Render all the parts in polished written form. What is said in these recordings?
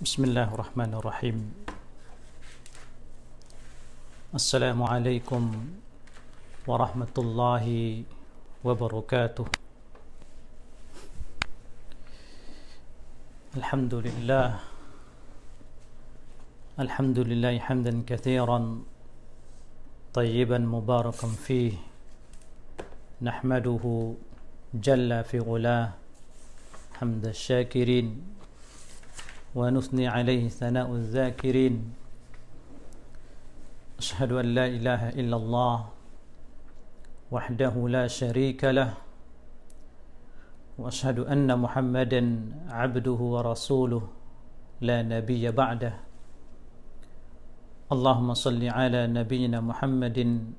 Bismillahirrahmanirrahim. Assalamualaikum warahmatullahi wabarakatuh. Alhamdulillah hamdan katsiran tayyiban mubarakan fih. Nahmaduhu jalla fi ulah hamda syakirin wa nusni alaihi thana'u dzakirin. Ashhadu an la ilaha illallah wahdahu la syarika lah wa ashhadu anna Muhammadan abduhu wa rasuluh la nabiyya ba'dah. Allahumma salli ala nabiyyina Muhammadin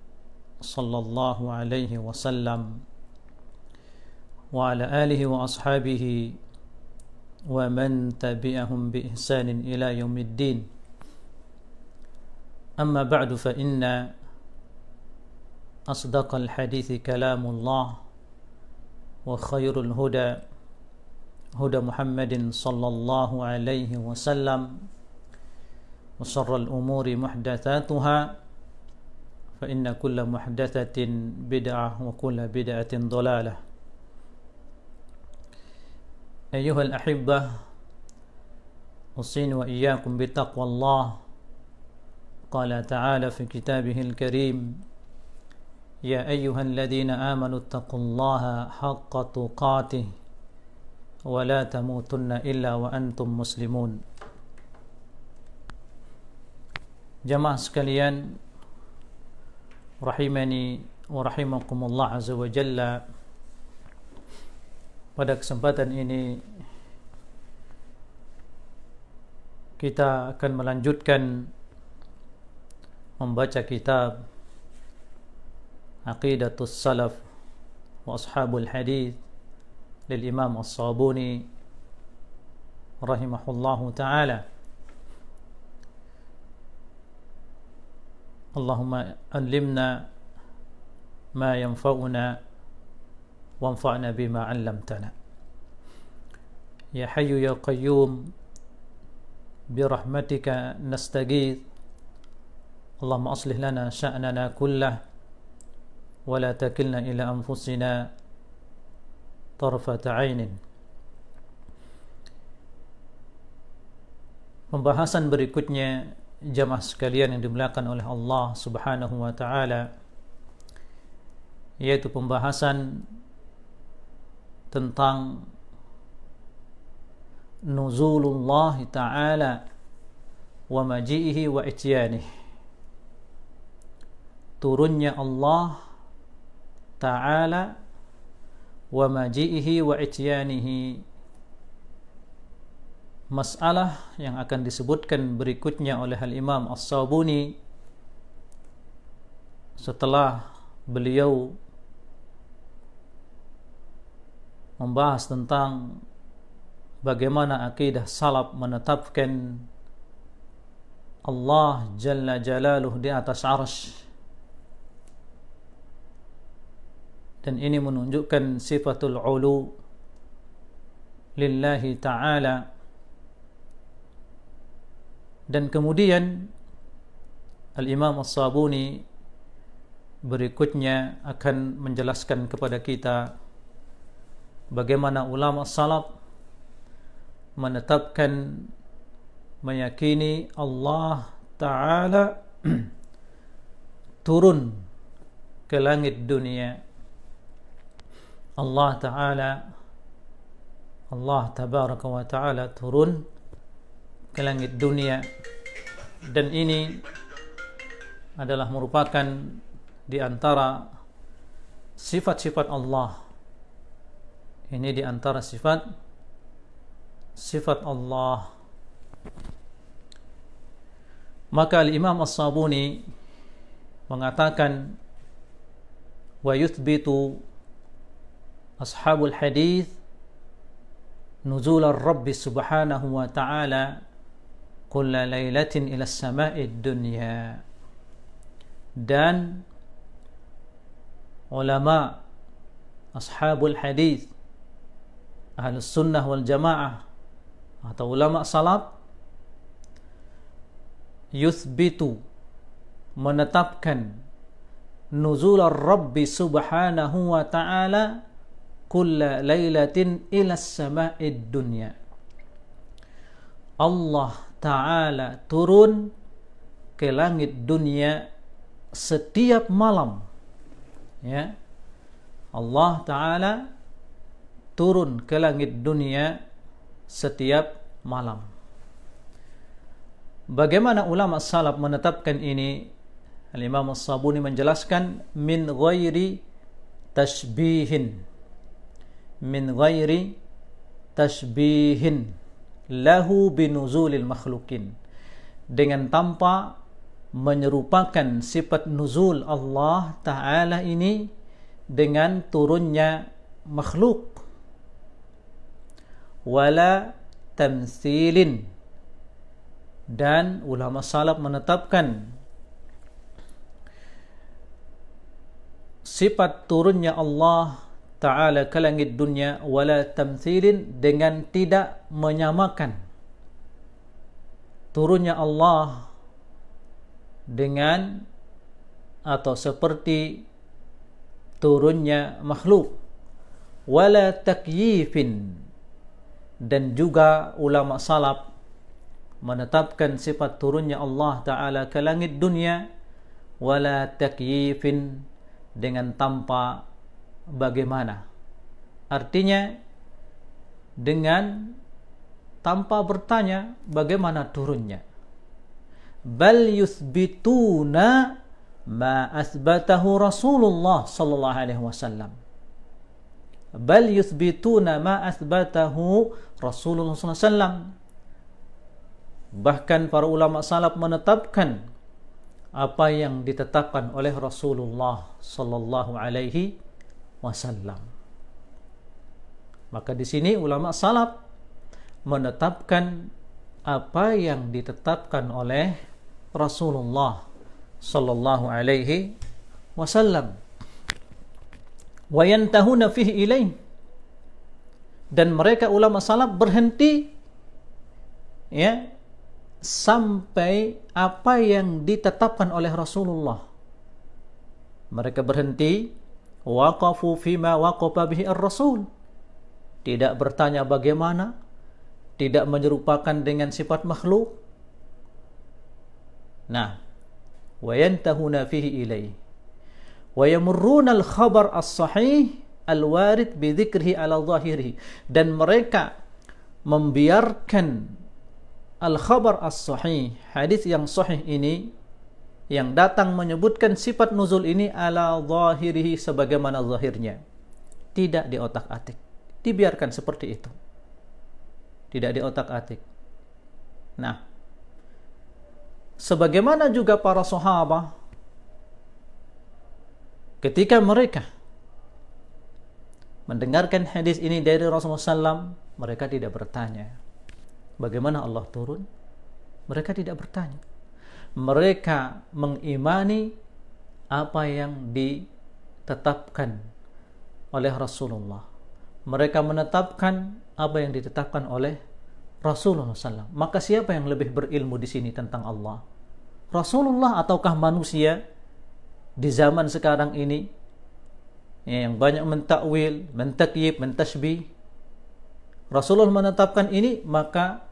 sallallahu alaihi wasallam wa ala alihi wa ashabihi wa man tabi'ahum bi ihsanin ila yaumiddin. Amma ba'du, fa inna asdaqal hadithi kalamullah wa khairul huda huda Muhammadin sallallahu alaihi wasallam wa sharral umuri muhdatsatuha fa inna kulla muhdatsatin bid'ah wa kulla bid'atin dhalalah. Ayyuhal ahibbah, usini wa iyyakum bittaqwallah. Qala ta'ala fi kitabihil karim, ya ayyuhalladzina amanu ittaqullaha haqqa tuqatih wa la tamutunna illa wa antum muslimun. Jamaah sekalian rahimani wa rahimakumullah azza wa jalla, pada kesempatan ini kita akan melanjutkan membaca kitab Aqidatus Salaf wa Ashabul Hadith lil Imam As-Sabuni rahimahullahu ta'ala. Allahumma allimna ma yanfa'una wanfa'na bima 'allamtana. Ya Hayyu ya Qayyum birahmatika nastaghith. Allahumma aslih lana sya'nana kullah wa la takilna ila anfusina tarfata 'ainin. Pembahasan berikutnya, jamaah sekalian yang dimuliakan oleh Allah Subhanahu wa taala, yaitu pembahasan tentang nuzulullah ta'ala wa maji'ihi wa ityanih. Turunnya Allah ta'ala wa maji'ihi wa ityanihi. Masalah yang akan disebutkan berikutnya oleh Al-Imam As-Sabuni setelah beliau membahas tentang bagaimana akidah salaf menetapkan Allah Jalla Jalaluh di atas arsy, dan ini menunjukkan sifatul ulu lillahi ta'ala. Dan kemudian Al-Imam As-Sabuni berikutnya akan menjelaskan kepada kita bagaimana ulama salaf menetapkan, meyakini Allah Ta'ala turun ke langit dunia. Allah Ta'ala, Allah Tabaraka wa Ta'ala turun ke langit dunia, dan ini adalah merupakan di antara sifat-sifat Allah. Ini di antara sifat Allah. Maka Al-Imam As-Sabuni mengatakan, wa yuthbitu ashabul hadith nuzul ar-Rabb subhanahu wa ta'ala kulla lailatin ila as-sama'id dunya. Dan ulama ashabul hadith, ahlus sunnah wal jamaah atau ulama salaf yuthbitu, menetapkan nuzul Rabbi subhanahu wa ta'ala kulla lailatin ila sama'id dunya. Allah Ta'ala turun ke langit dunia setiap malam. Ya, Allah Ta'ala turun ke langit dunia setiap malam. Bagaimana ulama salaf menetapkan ini? Al-Imam As-Sabuni menjelaskan min ghairi tashbihin, min ghairi tashbihin lahu binuzulil makhlukin, dengan tanpa menyerupakan sifat nuzul Allah Ta'ala ini dengan turunnya makhluk, wala tamthilin, dan ulama salaf menetapkan sifat turunnya Allah Ta'ala ke langit dunia wala tamthilin, dengan tidak menyamakan turunnya Allah dengan atau seperti turunnya makhluk, wala takyifin, dan juga ulama salaf menetapkan sifat turunnya Allah Ta'ala ke langit dunia wala takyifin, dengan tanpa bagaimana, artinya dengan tanpa bertanya bagaimana turunnya. Bal yuthbituna ma asbatahu Rasulullah sallallahu alaihi wasallam. Bal yuthbituna ma asbatahu Rasulullah sallallahu alaihi wasallam. Bahkan para ulama salaf menetapkan apa yang ditetapkan oleh Rasulullah sallallahu alaihi wasallam. Maka di sini ulama salaf menetapkan apa yang ditetapkan oleh Rasulullah sallallahu alaihi wasallam. Wa yantahuna fihi ilaih, dan mereka ulama salaf berhenti ya sampai apa yang ditetapkan oleh Rasulullah. Mereka berhenti, waqafu fima waqafa bihi ar-rasul, tidak bertanya bagaimana, tidak menyerupakan dengan sifat makhluk. Nah, wa yantahuna fihi ilaih wa yamurruna al-khabar as-sahih al-warid bi dzikrihi ala zahirihi, dan mereka membiarkan al-khabar as-sahih, hadis yang sahih ini yang datang menyebutkan sifat nuzul ini ala zahirihi, sebagaimana zahirnya, tidak diotak-atik, dibiarkan seperti itu, tidak diotak-atik. Nah, sebagaimana juga para sahabat ketika mereka mendengarkan hadis ini dari Rasulullah SAW, mereka tidak bertanya bagaimana Allah turun. Mereka tidak bertanya. Mereka mengimani apa yang ditetapkan oleh Rasulullah. Mereka menetapkan apa yang ditetapkan oleh Rasulullah SAW. Maka siapa yang lebih berilmu di sini tentang Allah? Rasulullah ataukah manusia di zaman sekarang ini yang banyak mentakwil, mentakyib, mentasbih? Rasulullah menetapkan ini, maka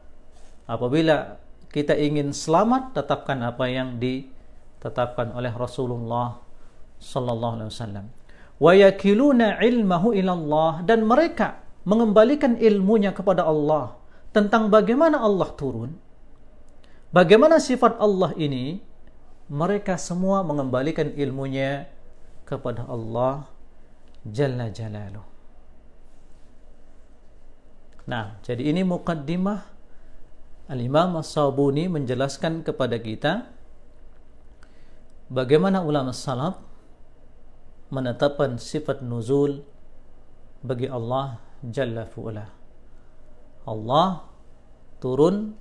apabila kita ingin selamat, tetapkan apa yang ditetapkan oleh Rasulullah sallallahu alaihi wasallam. Wa yakiluna ilmahu ila Allah, dan mereka mengembalikan ilmunya kepada Allah tentang bagaimana Allah turun, bagaimana sifat Allah ini. Mereka semua mengembalikan ilmunya kepada Allah Jalla Jalaluh. Nah, jadi ini muqaddimah Al-Imam As-Sabuni menjelaskan kepada kita bagaimana ulama salaf menetapkan sifat nuzul bagi Allah Jalla fi'ala. Allah turun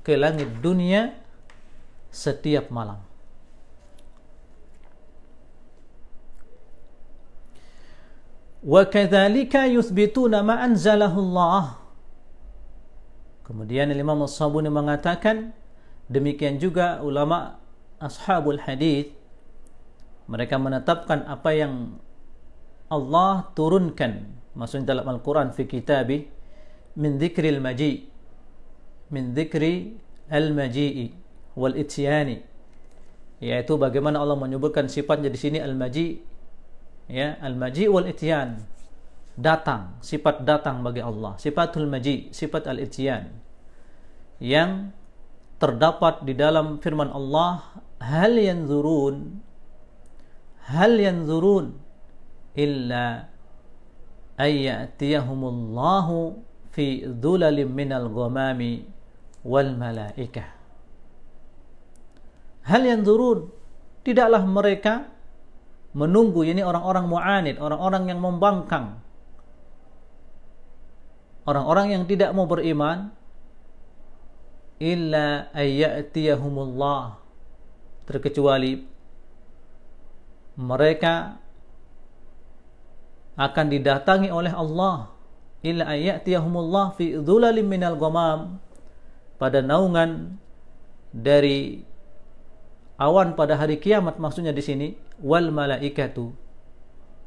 ke langit dunia setiap malam. Wa kadzalika yuthbituna ma anzalahu Allah. Kemudian Imam As-Sabuni mengatakan, Demikian juga ulama ashabul hadith, mereka menetapkan apa yang Allah turunkan, maksudnya dalam Al-Quran, fi kitabih, min dzikril maji, min dzikri al-maji'i wal ityani, yaitu bagaimana Allah menyebutkan sifatnya di sini al-maji, ya, al-maji wal ityan, datang, sifat datang bagi Allah, sifatul maji, sifat al-ityan, yang terdapat di dalam firman Allah, hal yanzurun illa ayyatiyahumullahu fi dhulalim minal ghamami wal malaikah. Hal yanzurun, tidaklah mereka menunggu, ini orang-orang mu'anid, orang-orang yang membangkang, orang-orang yang tidak mau beriman, illa ayyatiyahumullah, terkecuali mereka akan didatangi oleh Allah, illa ayyatiyahumullah fi dhulalim minal ghamam, pada naungan dari awan pada hari kiamat, maksudnya di sini, wal malaikatu,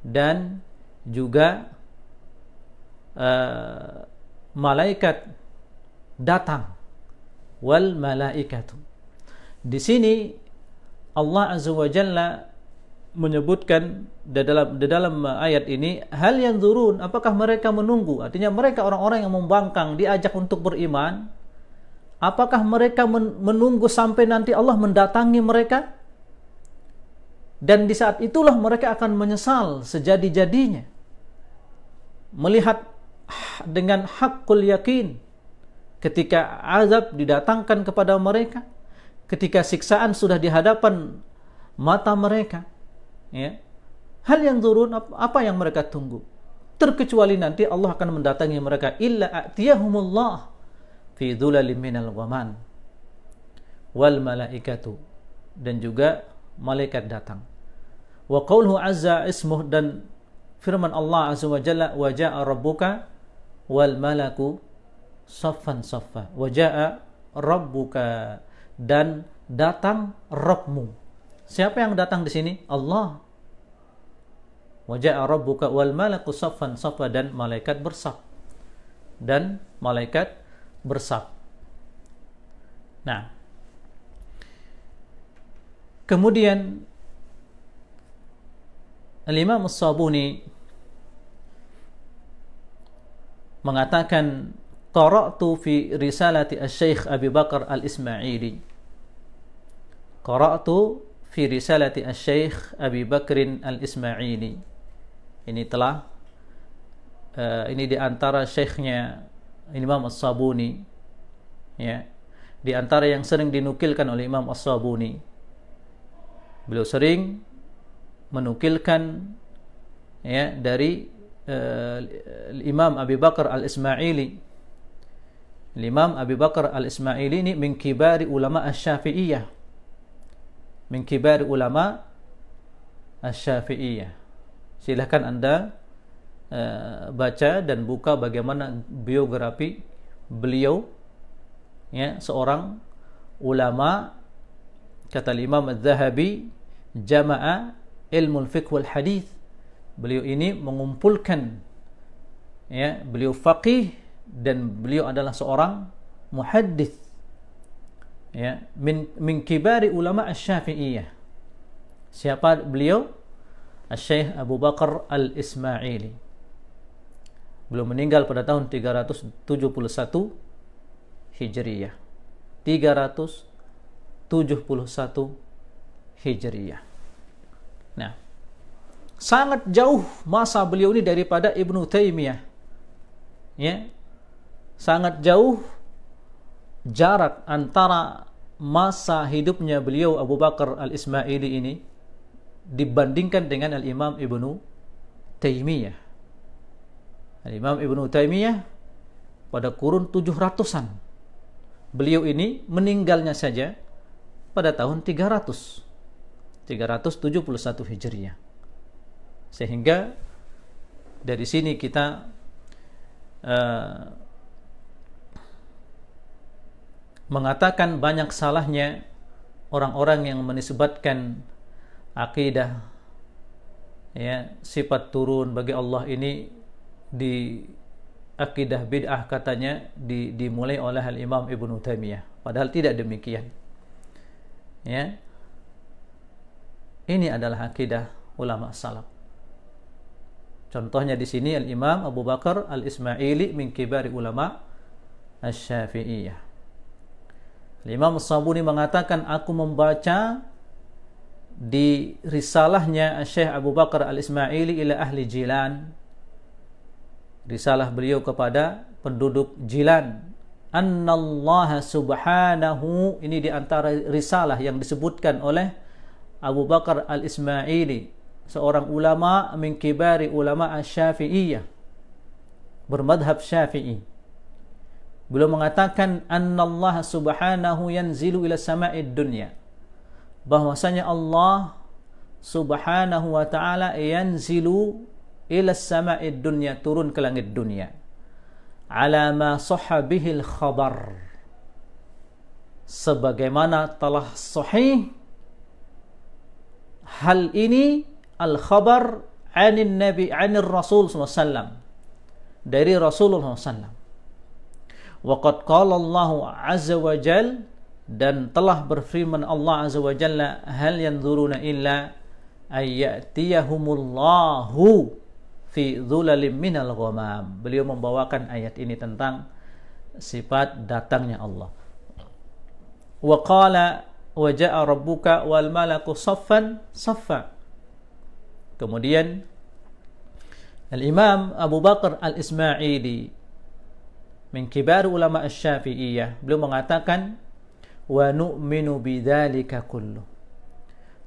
dan juga malaikat datang, wal malaikatu. Di sini Allah Azza wa Jalla menyebutkan di dalam ayat ini, hal yanzurun, apakah mereka menunggu? Artinya mereka orang-orang yang membangkang diajak untuk beriman, apakah mereka menunggu sampai nanti Allah mendatangi mereka? Dan di saat itulah mereka akan menyesal sejadi-jadinya, melihat dengan haqqul yakin, ketika azab didatangkan kepada mereka, ketika siksaan sudah di hadapan mata mereka, ya. Hal yang turun, apa yang mereka tunggu? Terkecuali nanti Allah akan mendatangi mereka, illa atiyahumullah fi dhulalim minal ghaman wal malaikatu, dan juga malaikat datang. Wa qauluhu azza ismuh, dan firman Allah azza wa jalla, wa jaa rabbuka wal malaku saffan saffa, wa jaa rabbuka, dan datang Rabbmu. Siapa yang datang di sini? Allah. Wa jaa rabbuka wal malaku saffan saffa, dan malaikat bersaf. Nah, kemudian Al-Imam As-Sabuni mengatakan, qara'tu fi risalati Asy-Syaikh Abi Bakar Al-Ismaili. Qara'tu fi risalati Asy-Syaikh Abi Bakrin Al-Ismaili. Ini telah ini di antara syekhnya Imam As-Sabuni, ya, di antara yang sering dinukilkan oleh Imam As-Sabuni. Beliau sering menukilkan, ya, dari Imam Abi Bakar Al-Ismaili. Imam Abi Bakar Al-Ismaili ini min kibari ulama Asy-Syafi'iyah. Min kibari ulama Asy-Syafi'iyah. Silahkan Anda baca dan buka bagaimana biografi beliau, ya, seorang ulama. Kata Imam Az-Zahabi, jama'a ilmul fiqh wal hadith. Beliau ini mengumpulkan, ya, beliau faqih dan beliau adalah seorang muhaddits, ya, min kibari ulama Asy-Syafi'iyah. Siapa beliau? Asy-Syaikh Abu Bakar Al-Ismaili. Beliau meninggal pada tahun 371 Hijriyah. 371 Hijriyah. Nah, sangat jauh masa beliau ini daripada Ibnu Taimiyah, ya. Sangat jauh jarak antara masa hidupnya beliau Abu Bakar Al-Ismaili ini dibandingkan dengan Al-Imam Ibnu Taimiyah. Al-Imam Ibnu Taimiyah pada kurun 700-an. Beliau ini meninggalnya saja pada tahun 371 Hijriah. Sehingga dari sini kita mengatakan banyak salahnya orang-orang yang menisbatkan akidah ya sifat turun bagi Allah ini di akidah bid'ah katanya dimulai oleh Al-Imam Ibnu Taimiyah, padahal tidak demikian. Ya. Ini adalah akidah ulama salaf. Contohnya di sini Al-Imam Abu Bakar Al-Ismaili min kibari ulama Asy-Syafi'iyah. Al-Imam As-Sabuni mengatakan, aku membaca di risalahnya Syekh Abu Bakar Al-Ismaili ila ahli Jilan, risalah beliau kepada penduduk Jilan, annallaha subhanahu, ini di antara risalah yang disebutkan oleh Abu Bakar Al-Ismaili, seorang ulama min kibari ulama Asy-Syafi'iyah, bermadhab Syafi'i. Beliau mengatakan annallaha subhanahu yanzilu ila sama'id dunya, bahwasanya Allah subhanahu wa ta'ala yanzilu ila sama'id dunya, turun ke langit dunia, ala ma sahha bihil khabar, sebagaimana telah sahih hal ini al-khabar anin nabi anir rasul sallallahu dari Rasulullah sallallahu. Wa qad qala Allah azza wa jalla, dan telah berfirman Allah azza wa jalla, hal yanzuruna illa ayyatiyahumullahu fi dhulalim minal ghamam. Beliau membawakan ayat ini tentang sifat datangnya Allah. Wa qala wa jaa rabbuka wal malaku saffan saffa. Kemudian Al-Imam Abu Bakar Al-Ismaili min kibar ulama Asy-Syafi'iyah, beliau mengatakan wa nu'minu bidzalika kullu,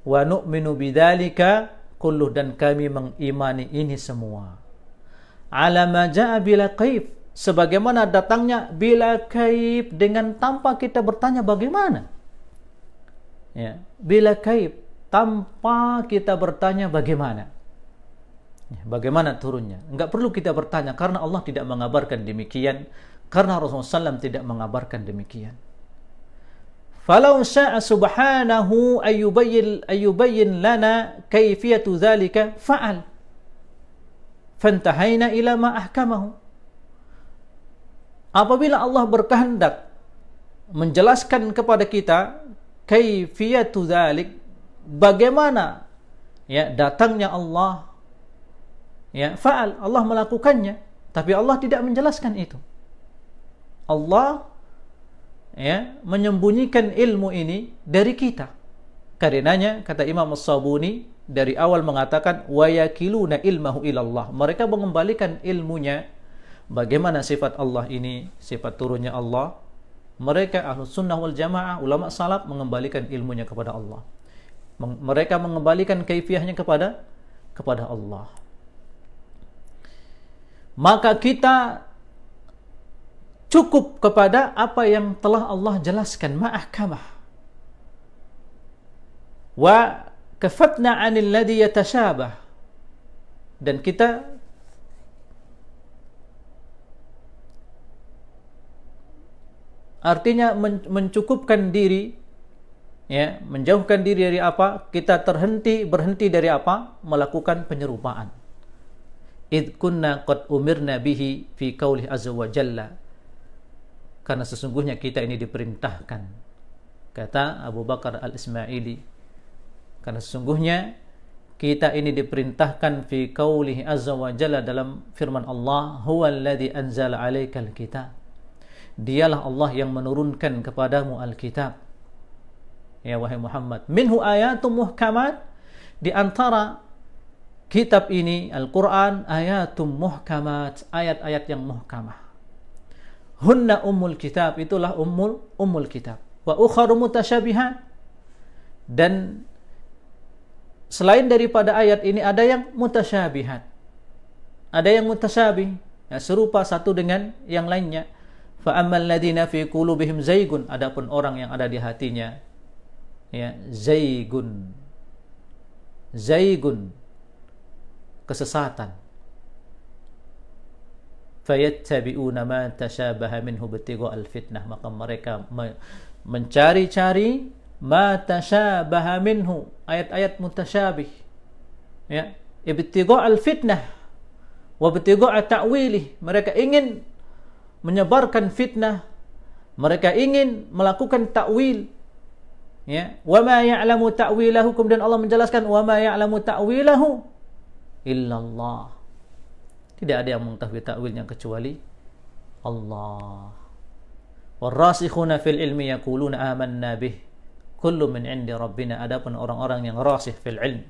wa nu'minu bidzalika kullu, dan kami mengimani ini semua, ala ma jaa bila kaif, sebagaimana datangnya bila kaif, dengan tanpa kita bertanya bagaimana. Ya, bila kaif, tanpa kita bertanya bagaimana. Ya, bagaimana turunnya? Enggak perlu kita bertanya, karena Allah tidak mengabarkan demikian, karena Rasulullah SAW tidak mengabarkan demikian. Falau sya'a subhanahu ayyubayyin lana kaifiyatu dzalika fa'al, fantahaina ila ma ahkamahu. Apabila Allah berkehendak menjelaskan kepada kita kaifiyatu dzalik, bagaimana ya datangnya Allah, ya fa'al, Allah melakukannya, tapi Allah tidak menjelaskan itu. Allah ya menyembunyikan ilmu ini dari kita. Karenanya kata Imam As-Sabuni dari awal mengatakan wa yakiluna ilmahu ilallah, mereka mengembalikan ilmunya bagaimana sifat Allah ini, sifat turunnya Allah. Mereka Ahlus Sunnah wal Jamaah, ulama salaf, mengembalikan ilmunya kepada Allah. Mereka mengembalikan kaifiyahnya kepada Allah. Maka kita cukup kepada apa yang telah Allah jelaskan, ma'ahkamah. Wa kafatna 'anil ladzi yatashabah, dan kita artinya mencukupkan diri, ya, menjauhkan diri dari apa? Kita berhenti dari apa? Melakukan penyerupaan. Id kunna qad umirna bihi fi qaulih azza wa jalla, karena sesungguhnya kita ini diperintahkan, kata Abu Bakar Al-Ismaili, karena sesungguhnya kita ini diperintahkan fi qaulih azza wa jalla, dalam firman Allah, huwallazi anzala 'alaikal kitab, dialah Allah yang menurunkan kepadamu Alkitab, ya wahai Muhammad, minhu ayatum muhkamat, di antara kitab ini Al-Quran ayatum muhkamat, ayat-ayat yang muhkamah. Hunna ummul kitab, itulah ummul kitab. Wa ukharu mutasyabihat, dan selain daripada ayat ini ada yang mutasyabihat, ada yang mutasyabih, ya, serupa satu dengan yang lainnya. Fa ammal ladzina fi qulubihim zaygun, adapun orang yang ada di hatinya ya zaygun, kesesatan. fayattabi'una ma tashabaha minhu ibtiga'al fitnah, maka mereka mencari-cari ma tashabaha minhu, ayat-ayat mutasyabih, ya, ibtiga'al fitnah wa ibtiga'a ta'wilih, mereka ingin menyebarkan fitnah, mereka ingin melakukan takwil, ya, wa ma ya'lamu ta'wilahu, kemudian Allah menjelaskan wa ma ya'lamu ta'wilahu illallah, tidak ada yang mengetahui takwilnya kecuali Allah. Warasikhuna fil ilmi yaquluna amanna bih kullu min 'indi rabbina, adapun orang-orang yang rasih fil ilm,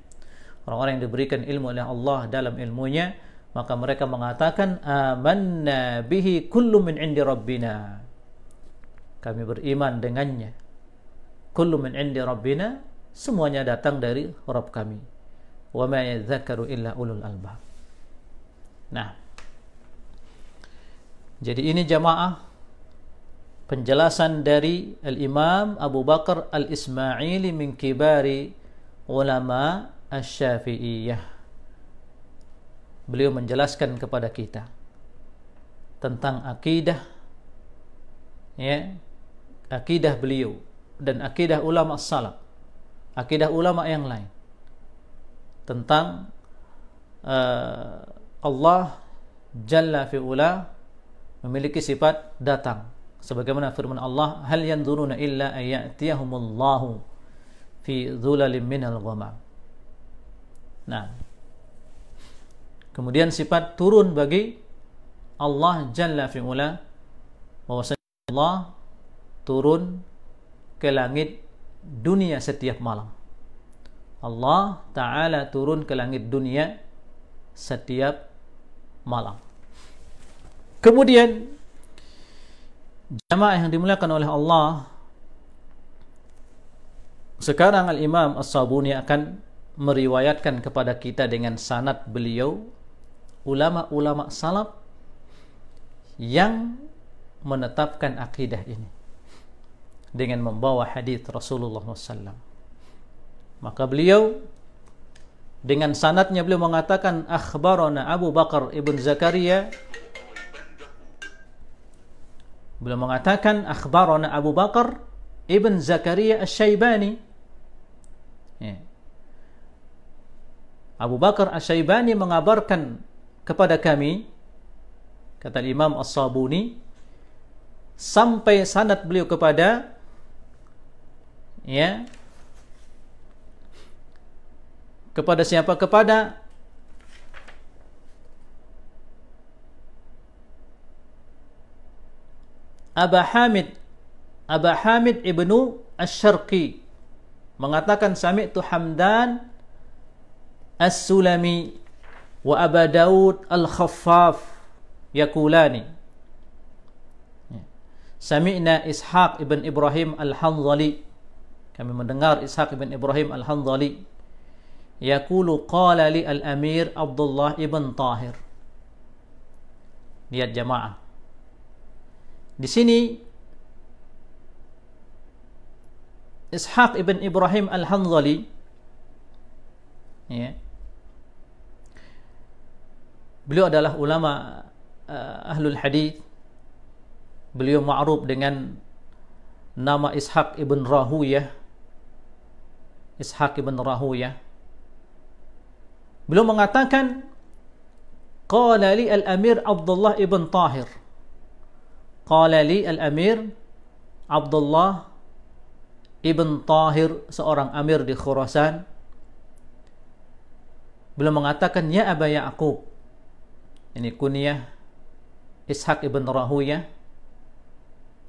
orang-orang yang diberikan ilmu oleh Allah dalam ilmunya, maka mereka mengatakan amanna bihi kullu min 'indi rabbina, kami beriman dengannya, kullu min 'indi rabbina, semuanya datang dari Rabb kami, wa ma yadhakkaru illa ulul albab. Nah, jadi ini jamaah penjelasan dari Al-Imam Abu Bakar Al-Ismaili min kibari ulama Asy-Syafi'iyah. Beliau menjelaskan kepada kita tentang akidah, ya, akidah beliau dan akidah ulama salaf, akidah ulama yang lain tentang Allah Jalla fi'ula memiliki sifat datang, sebagaimana firman Allah, hal yanzuruna illa ayyatiyahumullahu fi dhulalin minal ghamam. Nah, kemudian sifat turun bagi Allah Jalla fi'ula, bahwasanya Allah turun ke langit dunia setiap malam. Allah Ta'ala turun ke langit dunia setiap malam. Kemudian jamaah yang dimuliakan oleh Allah, sekarang Al-Imam As-Sabuni akan meriwayatkan kepada kita dengan sanad beliau ulama-ulama salaf yang menetapkan akidah ini dengan membawa hadis Rasulullah SAW. Maka beliau dengan sanadnya beliau mengatakan akhbarana Abu Bakar ibn Zakaria, beliau mengatakan akhbarana Abu Bakar ibn Zakaria Asy-Syaibani, ya. Abu Bakar Asy-Syaibani mengabarkan kepada kami, kata Imam As-Sabuni, sampai sanad beliau kepada, ya, kepada siapa? Kepada Aba Hamid ibnu Asy-Syarqi mengatakan sami'tu Hamdan As-Sulami wa Aba Daud Al-Khaffaf yaqulani, sami'na Ishaq ibn Ibrahim Al-Hanzali, kami mendengar Ishaq ibn Ibrahim Al-Hanzali yaqulu qala li al-Amir Abdullah ibn Tahir. Lihat jamaah, di sini Ishaq ibn Ibrahim Al-Hanzali, ya, beliau adalah ulama ahlul hadis. Beliau ma'ruf dengan nama Ishaq ibn Rahuyah. Ishaq ibn Rahuyah. Beliau mengatakan qala li al-Amir Abdullah ibn Tahir. Qala li al-Amir Abdullah ibn Tahir, seorang amir di Khurasan. Beliau mengatakan ya Aba Ya'qub, ini kunyah Ishaq ibn Rahuyah.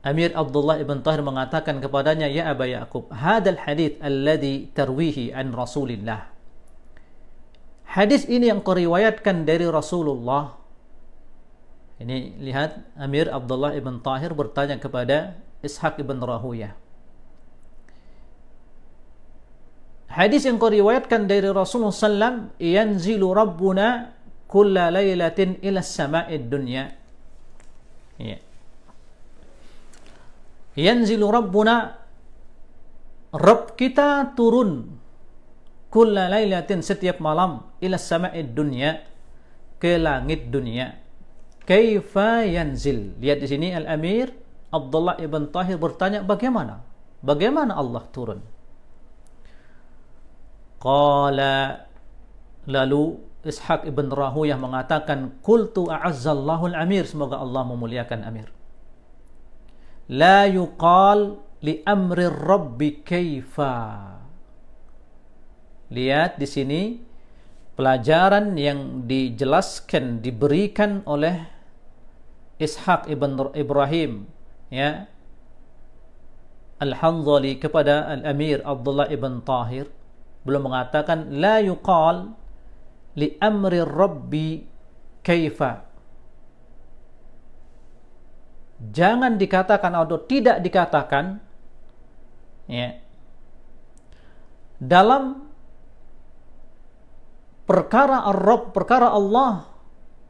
Amir Abdullah ibn Tahir mengatakan kepadanya, ya Aba Ya'qub, hadal hadith alladhi tarwihi an Rasulillah, hadis ini yang kau riwayatkan dari Rasulullah. Ini lihat, Amir Abdullah ibn Tahir bertanya kepada Ishaq ibn Rahuyah, hadis yang kau riwayatkan dari Rasulullah SAW, yanzilu Rabbuna kulla laylatin ila sama'id dunya, ya. Yanzilu Rabbuna, Rabb kita turun, kulla laylatin, setiap malam, ila sama'id dunya, ke langit dunia. kaifa yanzil. Lihat di sini Al-Amir Abdullah ibn Tahir bertanya bagaimana? Bagaimana Allah turun? Qala, lalu Ishaq ibn Rahuyah mengatakan, qultu a'azzallahu al-amir, semoga Allah memuliakan Amir. La yuqal li amri rabbi kaifa. Lihat di sini pelajaran yang dijelaskan, diberikan oleh Ishaq ibn Ibrahim, ya, Al-Hanzali kepada Al-Amir Abdullah ibn Tahir. Belum mengatakan la yuqal li amri rabbi kaifa. Jangan dikatakan atau tidak dikatakan, ya, dalam perkara Ar-Rabb, perkara Allah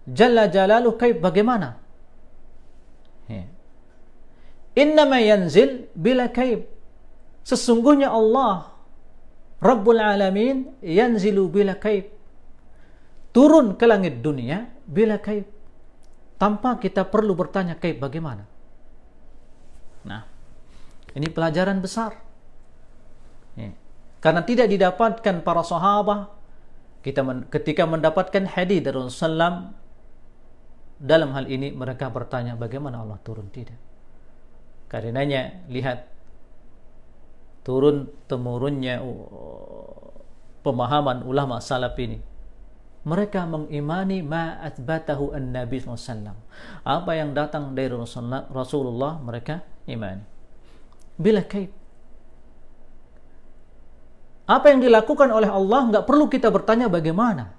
Jalla Jalaluh, kaif, bagaimana? Ya. Innama yanzil bila kaif. Sesungguhnya Allah Rabbul Alamin yanzilu bila kaif. Turun ke langit dunia bila kaif. Tanpa kita perlu bertanya kaif bagaimana. Nah, ini pelajaran besar. Ya. Karena tidak didapatkan para sahabat ketika mendapatkan hadis dari Rasulullah, dalam hal ini mereka bertanya bagaimana Allah turun, tidak. Karenanya lihat turun temurunnya pemahaman ulama salaf ini. Mereka mengimani ma athbatahu an-nabi SAW. Apa yang datang dari Rasulullah mereka imani. Bila kaif. Apa yang dilakukan oleh Allah nggak perlu kita bertanya bagaimana.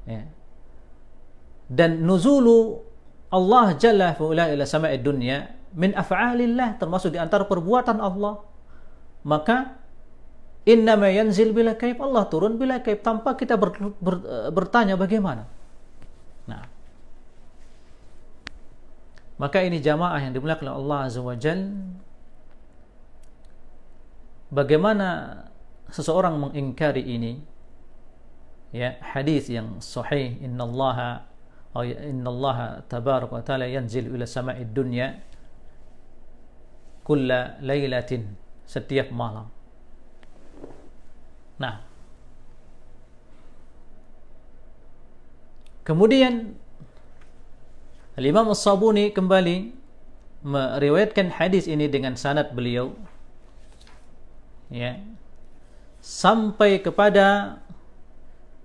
Ya. Dan nuzulu Allah Jalla fa'ula ila sama'id dunya min af'alillah, termasuk di antara perbuatan Allah. Maka innama yanzil bila kaif, Allah turun bila kaif, tanpa kita bertanya bagaimana. Nah, maka ini jamaah yang dimuliakan oleh Allah Azza wa Jalla. Bagaimana seseorang mengingkari ini, ya, hadis yang sahih, innallaha tabaraka wa ta'ala yanzil ila sama'id dunya kulla lailatin, setiap malam. Nah, kemudian Al-Imam As-Sabuni kembali meriwayatkan hadis ini dengan sanad beliau, ya, sampai kepada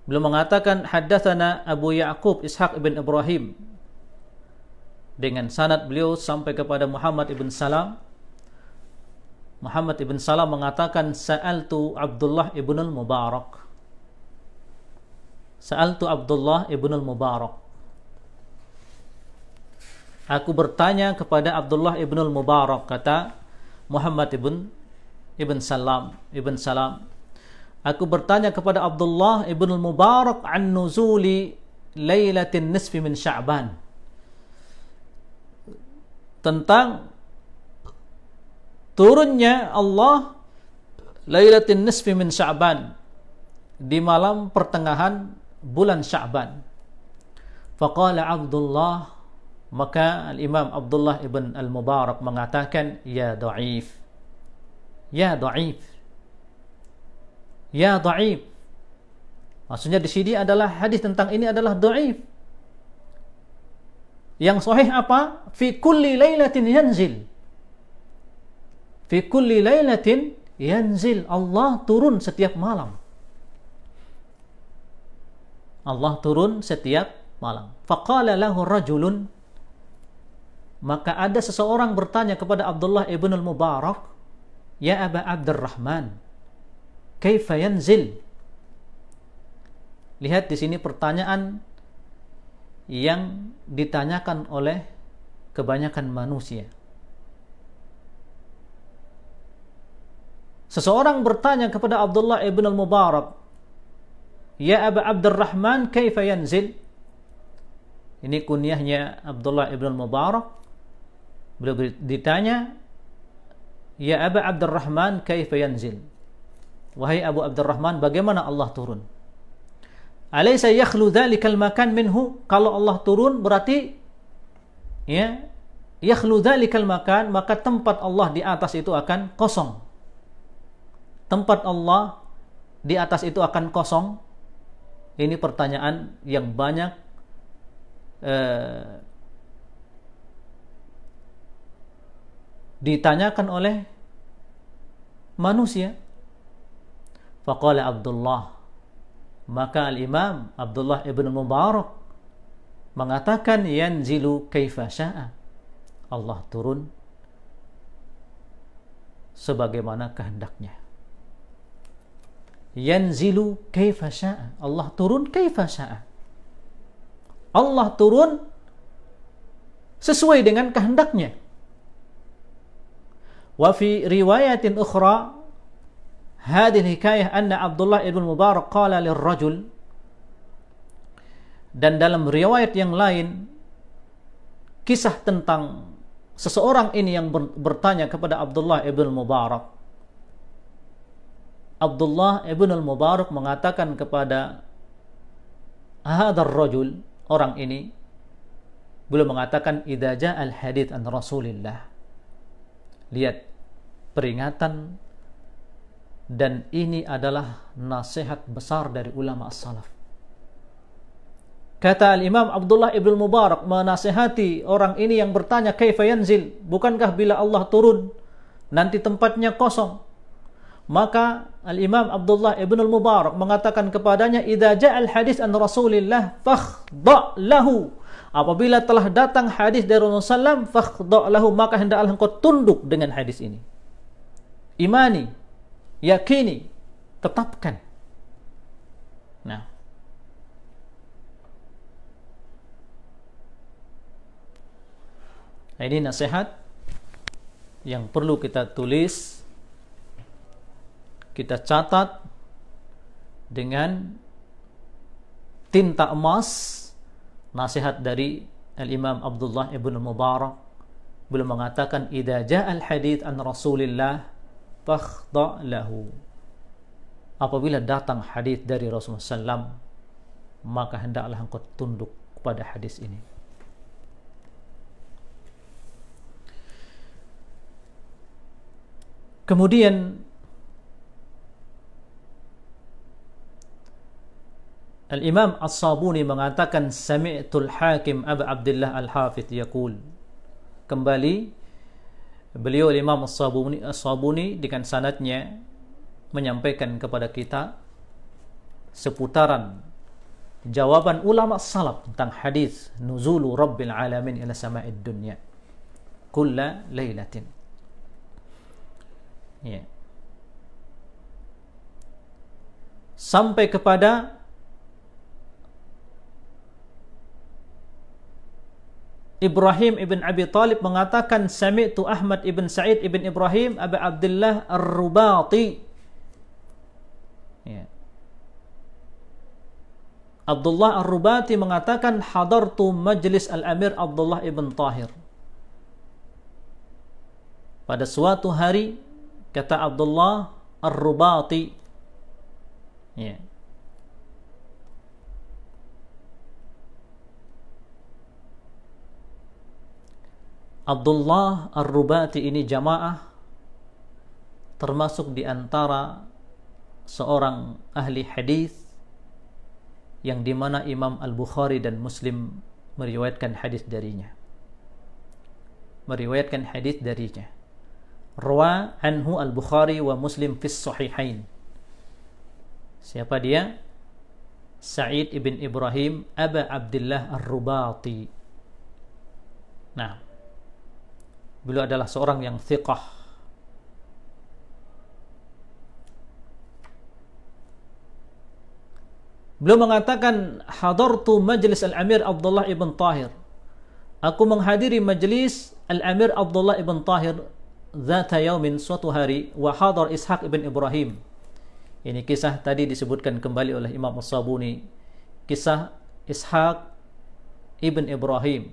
beliau mengatakan haddatsana Abu Ya'qub Ishaq ibn Ibrahim, dengan sanad beliau sampai kepada Muhammad ibn Salam. Muhammad ibn Salam mengatakan sa'altu Abdullah ibn al-Mubarak. Sa'altu Abdullah ibn al-Mubarak. Aku bertanya kepada Abdullah ibn al-Mubarak, kata Muhammad ibn Salam. Aku bertanya kepada Abdullah ibn al-Mubarak an nuzuli lailatin nisfi min Sya'ban, tentang turunnya Allah lailatin nisfi min Sya'ban, di malam pertengahan bulan Sya'ban. Faqala Abdullah, maka Al-Imam Abdullah ibn al-Mubarak mengatakan, ya dhaif, ya dhaif, ya dhaif. Maksudnya di sini adalah hadis tentang ini adalah dhaif. Yang sahih apa? Fi kulli lailatin yanzil. Fi kulli lailatin yanzil. Allah turun setiap malam. Allah turun setiap malam. Faqala lahu rajulun, maka ada seseorang bertanya kepada Abdullah ibn al-Mubarak, ya Aba Abdurrahman, kaifa yanzil? Lihat di sini pertanyaan yang ditanyakan oleh kebanyakan manusia. Seseorang bertanya kepada Abdullah ibn al-Mubarak, ya Aba Abdurrahman, kaifa yanzil? Ini kunyahnya Abdullah ibn al-Mubarak. Beliau ditanya, ya Aba Abdurrahman, kaifa yanzil? Wahai Abu Abdurrahman, bagaimana Allah turun? Alaysa yakhlu dzalikal makan minhu? Kalau Allah turun berarti ya, yakhlu dzalikal makan, maka tempat Allah di atas itu akan kosong. Tempat Allah di atas itu akan kosong. Ini pertanyaan yang banyak ditanyakan oleh manusia. Faqala Abdullah, maka al-Imam Abdullah ibn Mubarak mengatakan, yanzilu kaifa syaa. Allah turun sebagaimana kehendaknya. Yanzilu kaifa syaa. Allah turun kaifa syaa. Allah turun sesuai dengan kehendaknya. Wa fi riwayatin ukhra hadhihi hikayah anna Abdullah ibn Mubarak qala lirrajul, dan dalam riwayat yang lain kisah tentang seseorang ini yang bertanya kepada Abdullah ibn Mubarak. Abdullah ibn al-Mubarak mengatakan kepada hadzal rajul, orang ini, beliau mengatakan, idza ja'al hadits an Rasulillah. Lihat peringatan, dan ini adalah nasihat besar dari ulama as-salaf. Kata al-Imam Abdullah ibn Mubarak menasihati orang ini yang bertanya, kaifa yanzil, bukankah bila Allah turun nanti tempatnya kosong? Maka al-Imam Abdullah ibn al-Mubarak mengatakan kepadanya, idza ja'al hadits an Rasulillah fakhda' lahu. Apabila telah datang hadis dari Rasulullah, fakhda' lahu, maka hendaklah engkau tunduk dengan hadis ini. Imani, yakini, tetapkan. Nah, ini nasihat yang perlu kita tulis, kita catat dengan tinta emas. Nasihat dari al-Imam Abdullah ibn Mubarak, beliau mengatakan, idza ja'al hadits an Rasulillah fakhda' lahu. Apabila datang hadis dari Rasulullah SAW, maka hendaklah engkau tunduk kepada hadis ini. Kemudian Al-Imam As-Sabuni mengatakan, sami'tul Hakim Abu Abdullah Al-Hafidh yaqul. Kembali beliau Imam As-Sabuni dengan sanadnya menyampaikan kepada kita seputaran jawaban ulama salaf tentang hadis nuzulu Rabbil Alamin ila sama'id dunya kulla lailatin. Ya. Sampai kepada Ibrahim ibn Abi Talib mengatakan, sami'tu Ahmad ibn Sa'id ibn Ibrahim Abu Abdullah Ar-Rubati. Ya. Abdullah Ar-Rubati mengatakan, hadartu majlis al-Amir Abdullah ibn Tahir. Pada suatu hari, kata Abdullah Ar-Rubati, ya, Abdullah Ar-Rubati ini jamaah termasuk di antara seorang ahli hadis yang dimana Imam Al-Bukhari dan Muslim meriwayatkan hadis darinya. Rawa anhu Al-Bukhari wa Muslim fis sahihain. Siapa dia? Sa'id ibn Ibrahim Abu Abdullah Ar-Rubati. Nah, beliau adalah seorang yang thiqah. Beliau mengatakan, hadartu majlis al-Amir Abdullah ibn Tahir. Aku menghadiri majlis al-Amir Abdullah ibn Tahir zata yaumin, suatu hari, wa hadar Ishaq ibn Ibrahim. Ini kisah tadi disebutkan kembali oleh Imam As-Sabuni, kisah Ishaq ibn Ibrahim,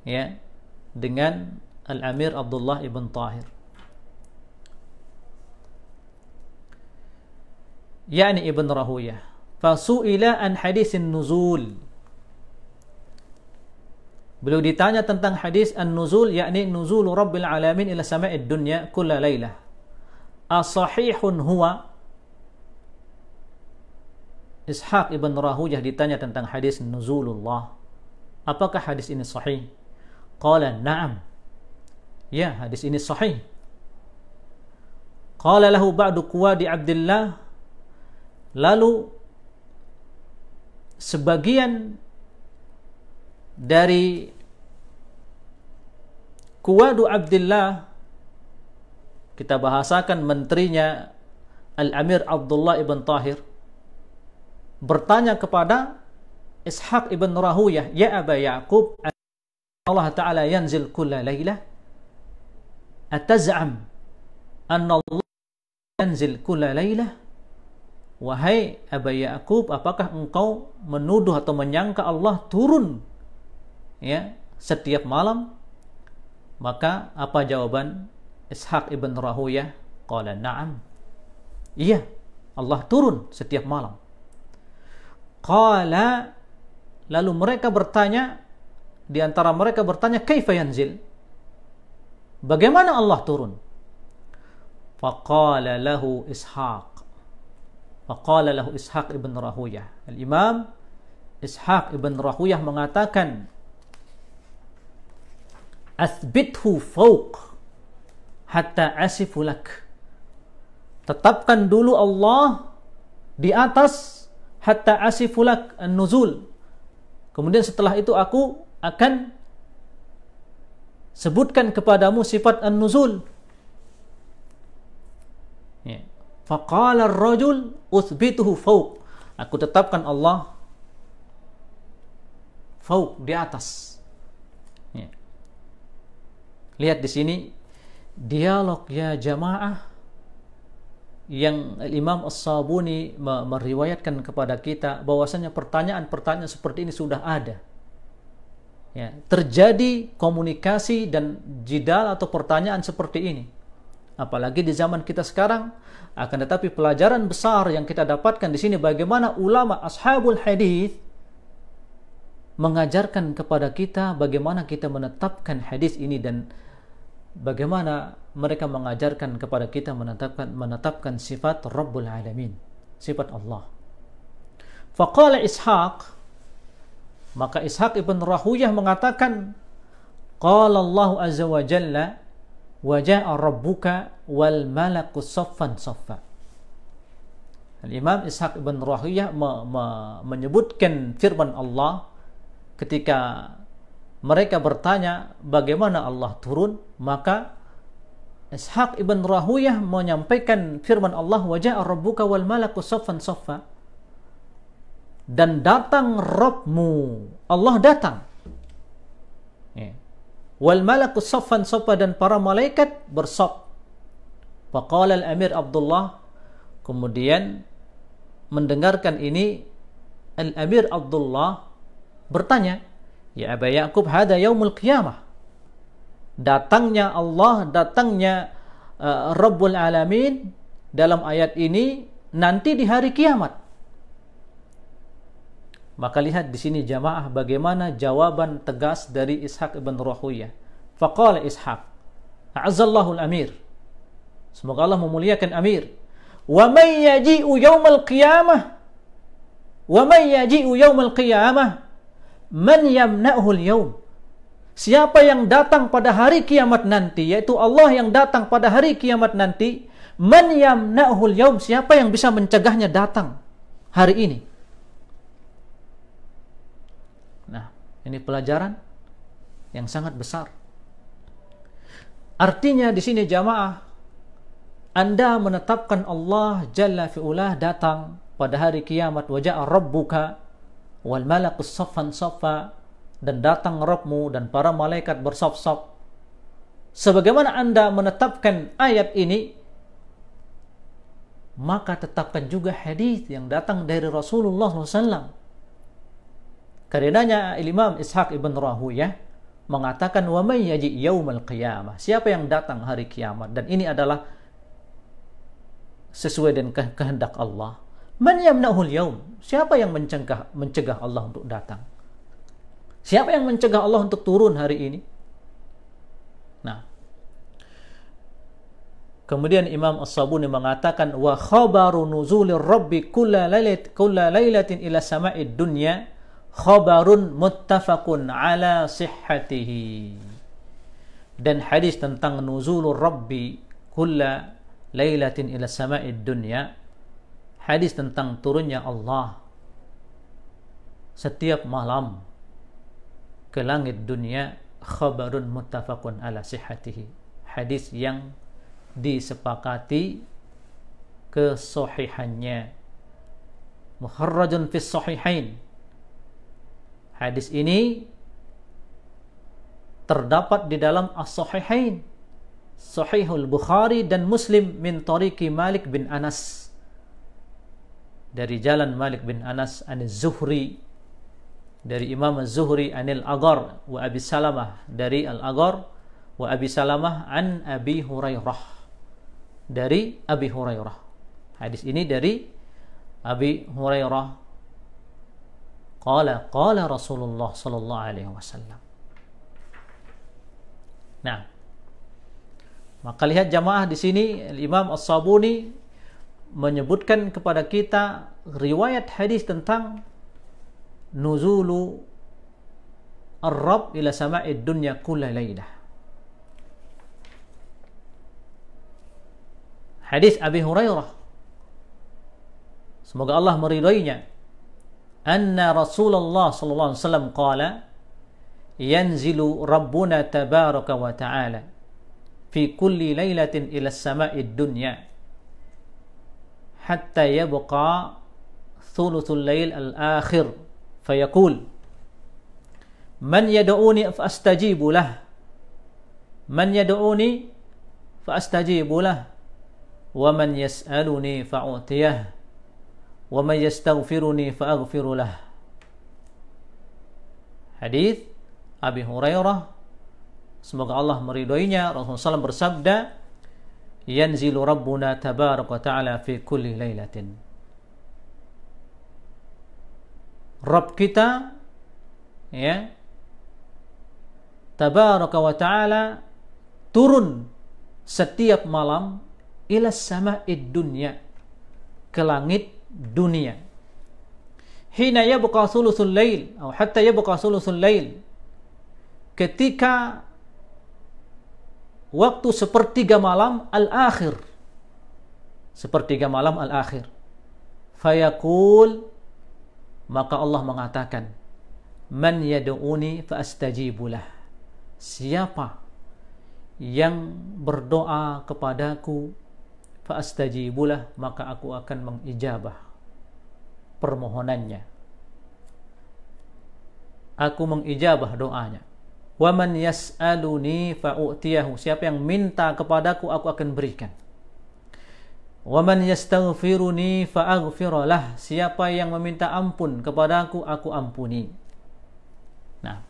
ya, dengan Al-Amir Abdullah ibn Tahir, yakni Ibn Rahuyah. fasu'ila an hadisin nuzul. Beliau ditanya tentang hadis an-nuzul, yakni nuzul Rabbil Alamin ila sama'id dunya kulla lailah. As-sahihun huwa? Ishaq ibn Rahuyah ditanya tentang hadis nuzulullah. Apakah hadis ini sahih? Qala na'am. Ya, hadis ini sahih. Qala lahu ba'du quwadi Abdullah. Lalu sebagian dari Quwadu Abdullah, kita bahasakan menterinya Al-Amir Abdullah ibn Tahir, bertanya kepada Ishaq ibn Rahuyah, ya Aba Ya'qub, Allah Ta'ala yanzil kulla laylah, ataz'am anna Allah yanzil kulla laylah? Wahai Aba Ya'qub, apakah engkau menuduh atau menyangka Allah turun ya setiap malam? Maka apa jawaban Ishaq ibn Rahuyah? Qala na'am. Iya, Allah turun setiap malam. Qala, lalu mereka bertanya, di antara mereka bertanya, kaifa yanzil? Bagaimana Allah turun? Faqala lahu Ishaq. Faqala lahu Ishaq ibn Rahuyah. Al-Imam Ishaq ibn Rahuyah mengatakan, Athbithu fawq hatta asifu lak. Tetapkan dulu Allah di atas hatta asifu lak an-nuzul. Kemudian setelah itu aku akan sebutkan kepadamu sifat an-nuzul. Ya. Faqala ar-rajul uthbituhu fawq. Aku tetapkan Allah fawq, di atas. Ya. Lihat di sini dialog ya jamaah yang Imam As-Sabuni meriwayatkan kepada kita bahwasanya pertanyaan-pertanyaan seperti ini sudah ada. Ya, terjadi komunikasi dan jidal atau pertanyaan seperti ini. Apalagi di zaman kita sekarang. Akan tetapi pelajaran besar yang kita dapatkan di sini bagaimana ulama ashabul hadis mengajarkan kepada kita bagaimana kita menetapkan hadis ini dan bagaimana mereka mengajarkan kepada kita menetapkan sifat Rabbul Alamin, sifat Allah. Faqala Ishaq, maka Ishaq ibn Rahuyah mengatakan, qala Allah azza wa jalla, wa ja'a rabbuka wal malaku saffan saffa. Al-Imam Ishaq ibn Rahuyah menyebutkan firman Allah ketika mereka bertanya bagaimana Allah turun, maka Ishaq ibn Rahuyah menyampaikan firman Allah, wa ja'a rabbuka wal malaku saffan saffa, dan datang Rabbmu, Allah datang. Ya. Wal malaku saffan saffa, dan para malaikat bersaf. Faqala al-Amir Abdullah, kemudian mendengarkan ini Al-Amir Abdullah bertanya, ya Aba Ya'qub, hada yaumul qiyamah. Datangnya Allah, datangnya Rabbul Alamin dalam ayat ini nanti di hari kiamat. Maka lihat di sini jamaah bagaimana jawaban tegas dari Ishaq ibn Rahuyah. Faqala Ishaq, a'azzallahu al-amir, semoga Allah memuliakan Amir, wa man yaji'u yaumal qiyamah, wa man yaji'u yaumal qiyamah man yamna'hu al-yawm. Siapa yang datang pada hari kiamat nanti, yaitu Allah yang datang pada hari kiamat nanti, man yamna'hu al-yawm, siapa yang bisa mencegahnya datang hari ini. Nah, ini pelajaran yang sangat besar. Artinya di sini jamaah, Anda menetapkan Allah Jalla fi'ulah datang pada hari kiamat, wa ja'a rabbuka wal malaku saffan saffa, dan datang Rabbmu dan para malaikat bersaf-saf. Sebagaimana Anda menetapkan ayat ini, maka tetapkan juga hadis yang datang dari Rasulullah SAW. Karenanya Imam Ishaq ibn Rahuyah mengatakan, wa may yaji yaumal qiyamah, siapa yang datang hari kiamat, dan ini adalah sesuai dengan kehendak Allah. Man yamna'ul yaum? Siapa yang mencegah Allah untuk datang? Siapa yang mencegah Allah untuk turun hari ini? Nah, kemudian Imam As-Sabuni mengatakan wa khabaru nuzulir rabbi kulla lailatin ila sama'id dunya khabarun muttafaqun ala sihhatihi. Dan hadis tentang nuzulur rabbi kulla lailatin ila sama'id dunya, hadis tentang turunnya Allah setiap malam ke langit dunia, khabarun muttafaqun ala sihhatihi, hadis yang disepakati kesahihannya, muharrajun fis sahihain. Hadis ini terdapat di dalam as-sahihain, Sahihul Bukhari dan Muslim, min tariqi Malik bin Anas, dari jalan Malik bin Anas an Zuhri, dari Imam Az-Zuhri anil Agar wa Abi Salamah, dari Al-Agar wa Abi Salamah an Abi Hurairah, dari Abi Hurairah. Hadis ini dari Abi Hurairah, qala Rasulullah sallallahu alaihi wasallam. Nah, maka lihat jamaah, di sini Imam As-Sabuni menyebutkan kepada kita riwayat hadis tentang nuzulu ar-Rabb ila sama'id dunya kulla lailah. Hadis Abi Hurairah, semoga Allah meridainya, anna Rasulullah sallallahu alaihi wasallam qala yanzilu rabbuna tabaraka wa ta'ala fi kulli lailatin ila sama'id dunya hatta yabqa thuluthul lail al-akhir fayaqul man yad'uni fa astajibu lah, man yad'uni fa astajibu lah, wa man yas'aluni fa u'tiyah, wa man yastaghfiruni fa aghfiru lah. Hadis Abi Hurairah, semoga Allah meridainya, Rasulullah SAW bersabda, yanzilu rabbuna tabaraka wa ta'ala fi kulli lailatin. Rabb kita, ya, tabaraka wa ta'ala turun setiap malam ila sama'id dunya, ke langit dunia. Hina yabqa thuluthul lail atau hatta yabqa thuluthul lail, ketika waktu sepertiga malam al-akhir, sepertiga malam al-akhir. Fayaqul, maka Allah mengatakan, man yad'uni fa astajibulah, siapa yang berdoa kepadaku, fa astajibulah, maka aku akan mengijabah permohonannya, aku mengijabah doanya. Wa man yas'aluni fa u'tiyahu, siapa yang minta kepadaku aku akan berikan. Wa man yastaghfiruni fa aghfira lah, siapa yang meminta ampun kepadaku aku ampuni. Nah,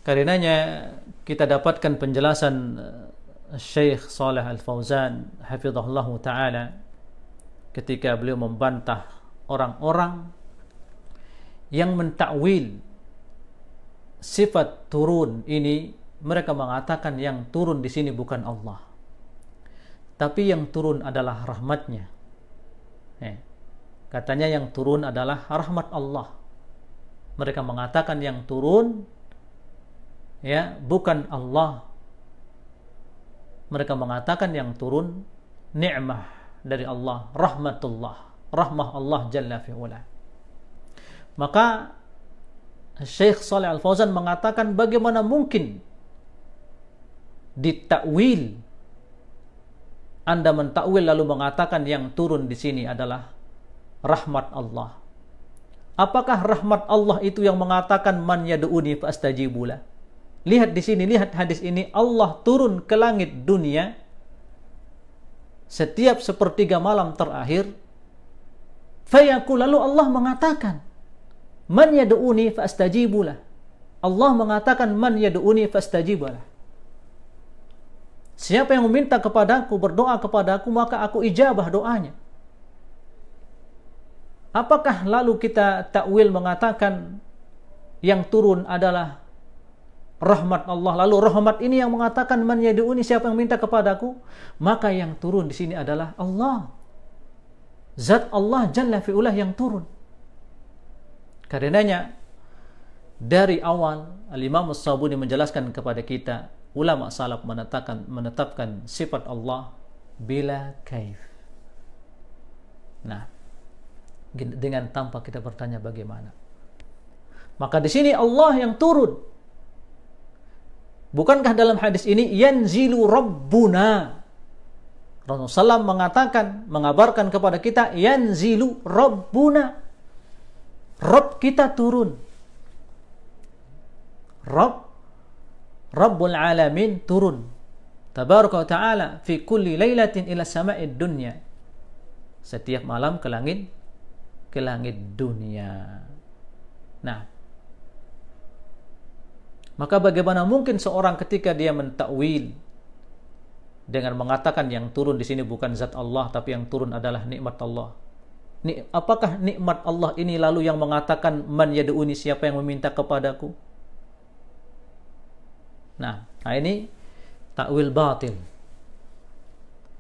karenanya kita dapatkan penjelasan Syekh Shalih Al-Fauzan hafizahullah taala ketika beliau membantah orang-orang yang mentakwil sifat turun ini. Mereka mengatakan yang turun di sini bukan Allah, tapi yang turun adalah rahmatnya. Katanya yang turun adalah rahmat Allah. Mereka mengatakan yang turun, ya, bukan Allah. Mereka mengatakan yang turun nikmah dari Allah, rahmatullah, rahmah Allah jalla fi'ula. Maka Syekh Shalih Al-Fauzan mengatakan, bagaimana mungkin ditakwil, Anda mentakwil lalu mengatakan yang turun di sini adalah rahmat Allah. Apakah rahmat Allah itu yang mengatakan man yad'uni fa astajibulah? Lihat di sini, lihat hadis ini, Allah turun ke langit dunia setiap sepertiga malam terakhir. Fayaqul, lalu Allah mengatakan man yad'uni fa astajibulah. Allah mengatakan man yad'uni fa astajibulah. Siapa yang meminta kepadaku, berdoa kepadaku, maka aku ijabah doanya. Apakah lalu kita takwil mengatakan yang turun adalah rahmat Allah, lalu rahmat ini yang mengatakan man yad'uni, siapa yang minta kepadaku, maka yang turun di sini adalah Allah, zat Allah jalla fi'ulah yang turun. Karenanya dari awal Al-Imam As-Sabuni menjelaskan kepada kita, ulama salaf menetapkan sifat Allah bila kaif. Nah, dengan tanpa kita bertanya bagaimana. Maka di sini Allah yang turun. Bukankah dalam hadis ini yanzilu rabbuna? Rasulullah SAW mengabarkan kepada kita yanzilu rabbuna. Rabb kita turun. Rabbul alamin turun. Tabaraka wa ta'ala fi kulli lailatin ila sama'id dunya. Setiap malam ke langit dunia. Nah, maka bagaimana mungkin seorang ketika dia mentakwil dengan mengatakan yang turun di sini bukan zat Allah, tapi yang turun adalah nikmat Allah. Apakah nikmat Allah ini lalu yang mengatakan man yad'uni, siapa yang meminta kepadaku? Nah, ini takwil batil.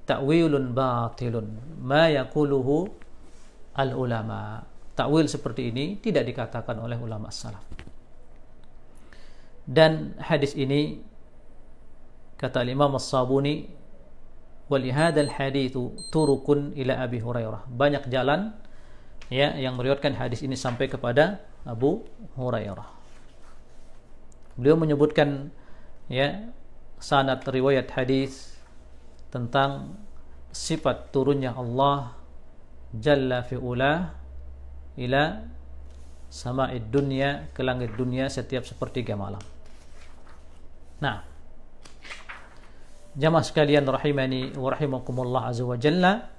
Takwilun batilun ma yaquluhu al-ulama. Takwil seperti ini tidak dikatakan oleh ulama salaf. Dan hadis ini kata Imam As-Sabuni, walihadzal haditsu turukun ila Abi Hurairah. Banyak jalan ya yang meriwayatkan hadis ini sampai kepada Abu Hurairah. Beliau menyebutkan ya sanad riwayat hadis tentang sifat turunnya Allah jalla fi'ula ila sama'id dunya, ke langit dunia setiap sepertiga malam. Nah, jamaah sekalian rahimani wa rahimakumullah azza wa jalla,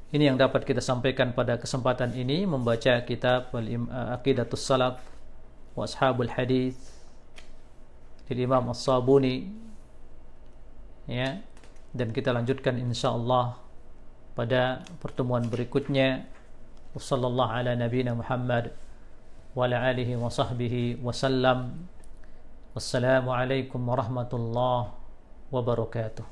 ini yang dapat kita sampaikan pada kesempatan ini, membaca kitab Aqidatus Salaf wa Ashabul Hadith dari Imam As-Sabuni ya, dan kita lanjutkan insyaallah pada pertemuan berikutnya. Wassallallahu ala nabiyina Muhammad wa ala alihi wa sahbihi wasallam. Wassalamu alaikum warahmatullahi wabarakatuh.